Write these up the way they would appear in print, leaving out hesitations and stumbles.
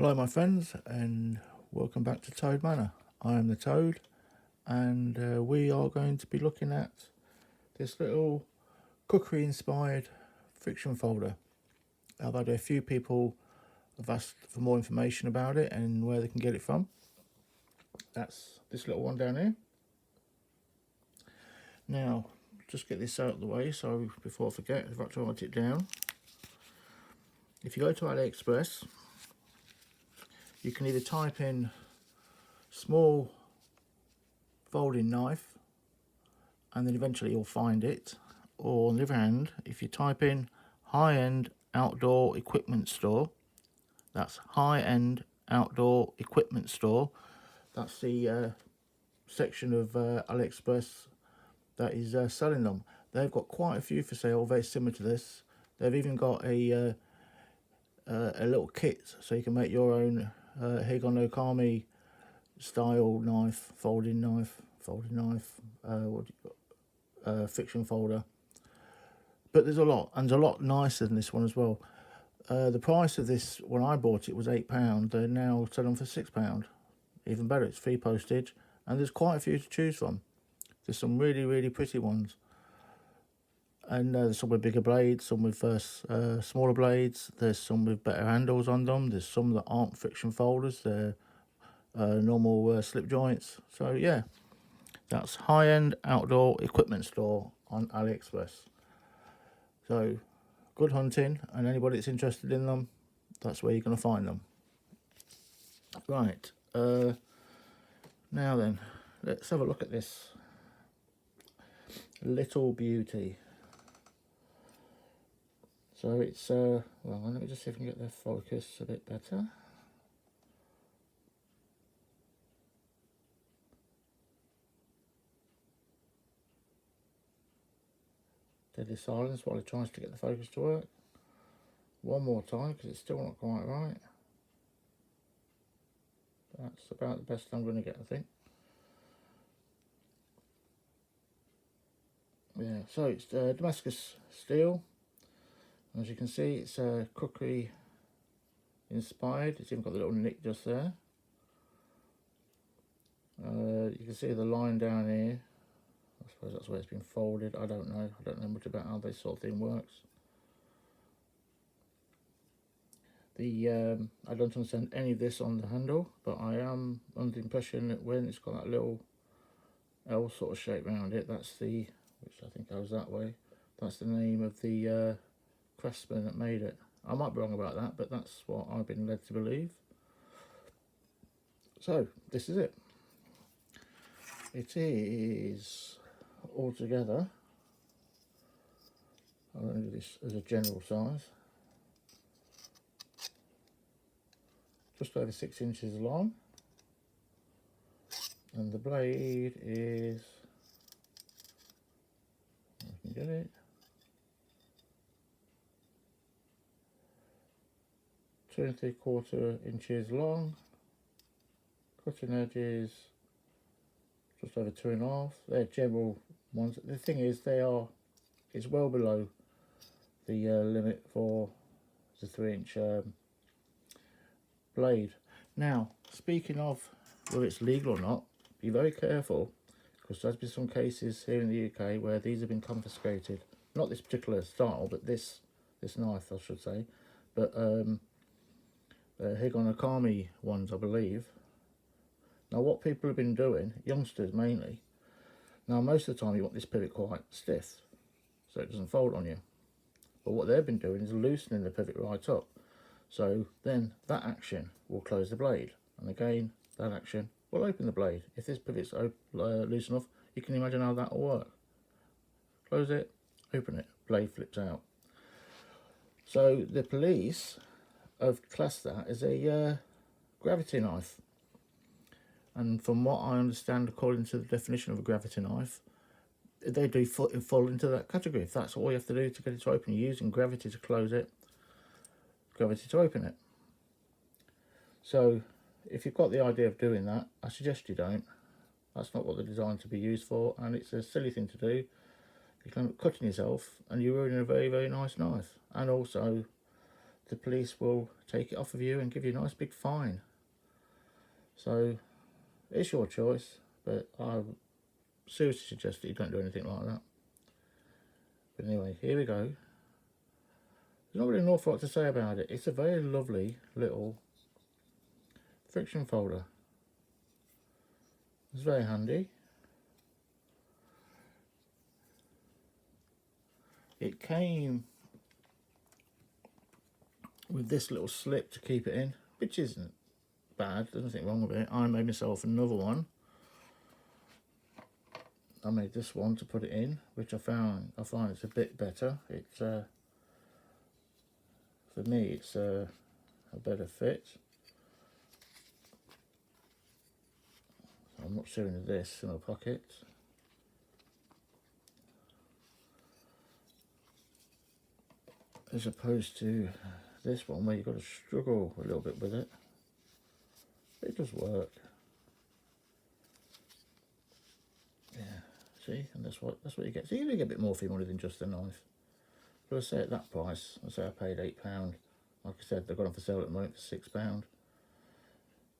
Hello my friends, and welcome back to Toad Manor. I am the Toad, and we are going to be looking at this little Khukuri inspired fiction folder. I've had a few people have asked for more information about it and where they can get it from. That's this little one down here. Now, just get this out of the way so before I forget, if I have to write it down. If you go to AliExpress, you can either type in small folding knife and then eventually you'll find it, or on the other hand, if you type in high-end outdoor equipment store, that's high-end outdoor equipment store, that's the section of AliExpress that is selling them. They've got quite a few for sale, very similar to this. They've even got a little kit so you can make your own Higon Okami style knife, folding knife, fiction folder. But there's a lot, and there's a lot nicer than this one as well. The price of this, when I bought it, was £8. They're now selling for £6. Even better, it's free postage, and there's quite a few to choose from. There's some really pretty ones, and there's some with bigger blades, some with smaller blades. There's some with better handles on them. There's some that aren't friction folders, they're normal slip joints. So yeah, that's high-end outdoor equipment store on AliExpress. So good hunting, and anybody that's interested in them, that's where you're going to find them. Right, now then, let's have a look at this little beauty. So it's well, let me just see if I can get the focus a bit better. Deadly silence while it tries to get the focus to work. One more time, because it's still not quite right. That's about the best I'm going to get, I think. Yeah, so it's Damascus steel. As you can see, it's Khukuri inspired. It's even got the little nick just there. You can see the line down here. I suppose that's where it's been folded. I don't know. I don't know much about how this sort of thing works. I don't understand any of this on the handle, but I am under the impression that when it's got that little L sort of shape around it, that's the, which I think goes that way, that's the name of the craftsman that made it. I might be wrong about that, but that's what I've been led to believe. So this is it. It is altogether, I'm going to do this as a general size, just over 6 inches long, and the blade is, I can get it, 2 3/4 inches long, cutting edges just over 2.5. They're general ones. The thing is, it's well below the limit for the 3-inch blade. Now, speaking of whether it's legal or not, be very careful, because there's been some cases here in the UK where these have been confiscated. Not this particular style, but this knife, I should say. But Higon Okami ones, I believe. Now, what people have been doing, youngsters mainly, now most of the time you want this pivot quite stiff, so it doesn't fold on you. But what they've been doing is loosening the pivot right up. So then that action will close the blade, and again that action will open the blade. If this pivot's loose enough, you can imagine how that will work. Close it, open it, blade flips out. So the police have classed that as a gravity knife. And from what I understand, according to the definition of a gravity knife, they do fall into that category. If that's all you have to do to get it to open, you're using gravity to close it, gravity to open it. So if you've got the idea of doing that, I suggest you don't. That's not what they're designed to be used for, and it's a silly thing to do. You can end up cutting yourself, and you're ruining a very nice knife. And also, the police will take it off of you and give you a nice big fine. So it's your choice, but I seriously suggest that you don't do anything like that. But anyway, here we go. There's not really an awful lot to say about it. It's a very lovely little friction folder. It's very handy. It came with this little slip to keep it in, which isn't bad, there's nothing wrong with it. I made myself another one. I made this one to put it in, which I find it's a bit better. It's for me it's a better fit. So I'm not showing this in my pocket. As opposed to this one where you've got to struggle a little bit with it. It does work. Yeah, see, and that's what you get. So you do get a bit more for your money than just a knife. But I say at that price, I say I paid £8. Like I said, they've got them for sale at the moment for £6.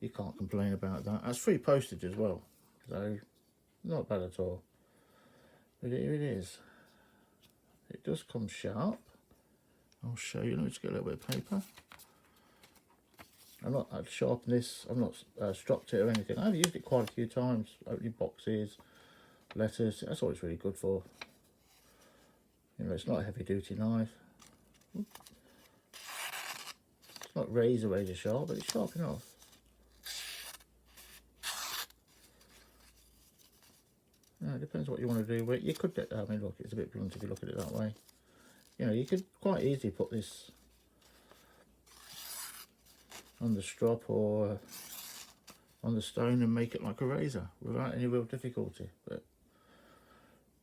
You can't complain about that. That's free postage as well, so not bad at all. But here it is. It does come sharp. I'll show you. Let me just get a little bit of paper. I'm not sharpened this. I've not stropped it or anything. I've used it quite a few times. Opening boxes, letters. That's all it's really good for. You know, it's not a heavy-duty knife. It's not razor sharp, but it's sharp enough. Yeah, it depends what you want to do with it. You could get. I mean, look, it's a bit blunt if you look at it that way. You know, you could quite easily put this on the strop or on the stone and make it like a razor without any real difficulty. But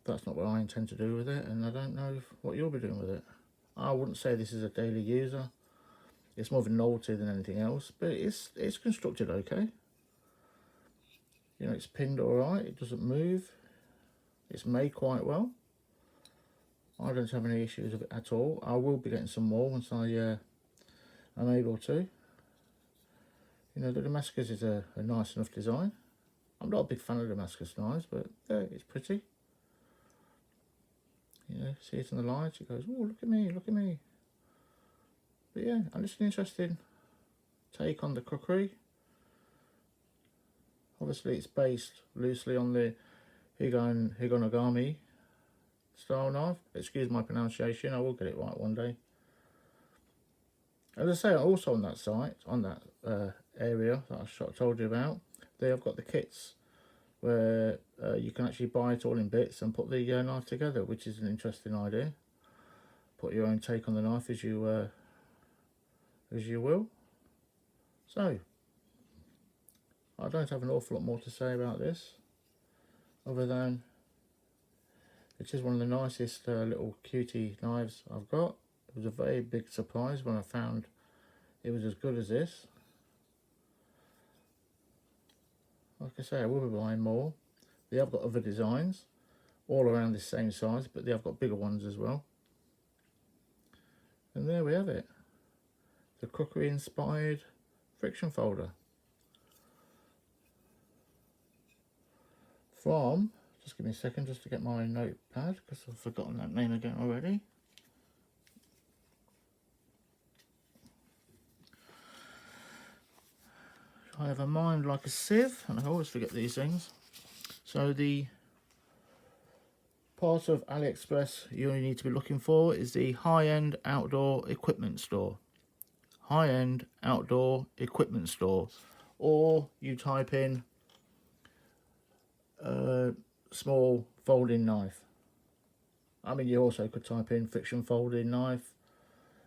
that's not what I intend to do with it, and I don't know what you'll be doing with it. I wouldn't say this is a daily user. It's more of a novelty than anything else, but it's constructed okay. You know, it's pinned all right. It doesn't move. It's made quite well. I don't have any issues with it at all. I will be getting some more once I'm able to. You know, the Damascus is a nice enough design. I'm not a big fan of Damascus knives, but yeah, it's pretty. You know, see it in the light, it goes, oh, look at me, look at me. But yeah, and it's an interesting take on the Khukuri. Obviously, it's based loosely on the Higonogami style knife. Excuse my pronunciation, I will get it right one day. As I say, also on that site, on that area that I told you about, they have got the kits where you can actually buy it all in bits and put the knife together, which is an interesting idea. Put your own take on the knife as you will. So, I don't have an awful lot more to say about this, other than it is one of the nicest little cutie knives I've got. It was a very big surprise when I found it was as good as this. Like I say, I will be buying more. They have got other designs all around the same size, but they have got bigger ones as well. And there we have it. The Khukuri inspired friction folder. From, just give me a second just to get my notepad, because I've forgotten that name again already. I have a mind like a sieve, and I always forget these things. So the part of AliExpress you only need to be looking for is the high-end outdoor equipment store. High-end outdoor equipment store. Or you type in small folding knife. I mean, you also could type in friction folding knife,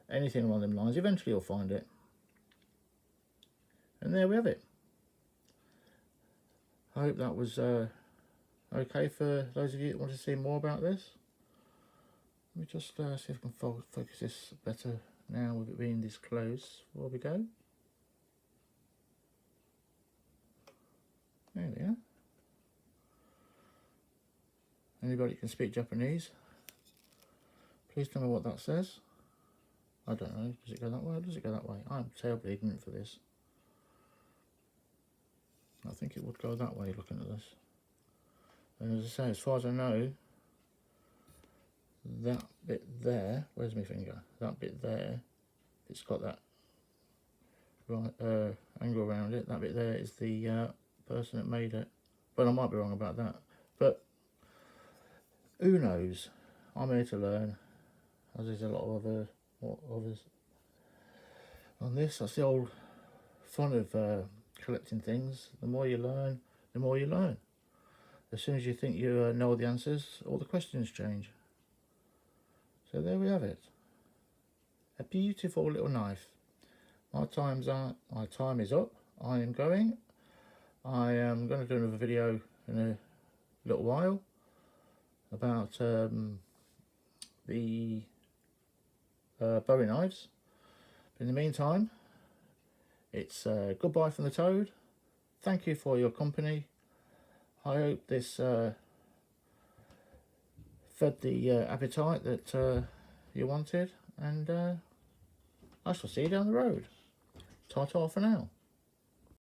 anything along them lines. Eventually you'll find it. And there we have it. I hope that was okay for those of you that want to see more about this. Let me just see if I can focus this better now with it being this close. Before we go. There we are. Anybody can speak Japanese, please tell me what that says. I don't know. Does it go that way or does it go that way? I'm terribly ignorant for this. I think it would go that way looking at this. And as I say, as far as I know, that bit there, where's my finger? That bit there, it's got that right angle around it. That bit there is the person that made it. But I might be wrong about that. But who knows? I'm here to learn, as is a lot of others on this. That's the old fun of collecting things. The more you learn, the more you learn. As soon as you think you know the answers, all the questions change. So there we have it. A beautiful little knife. My time is up. I am going. I am going to do another video in a little while about the Bowie knives. But in the meantime, it's goodbye from the Toad. Thank you for your company. I hope this fed the appetite that you wanted, and I shall see you down the road. Ta-ta for now.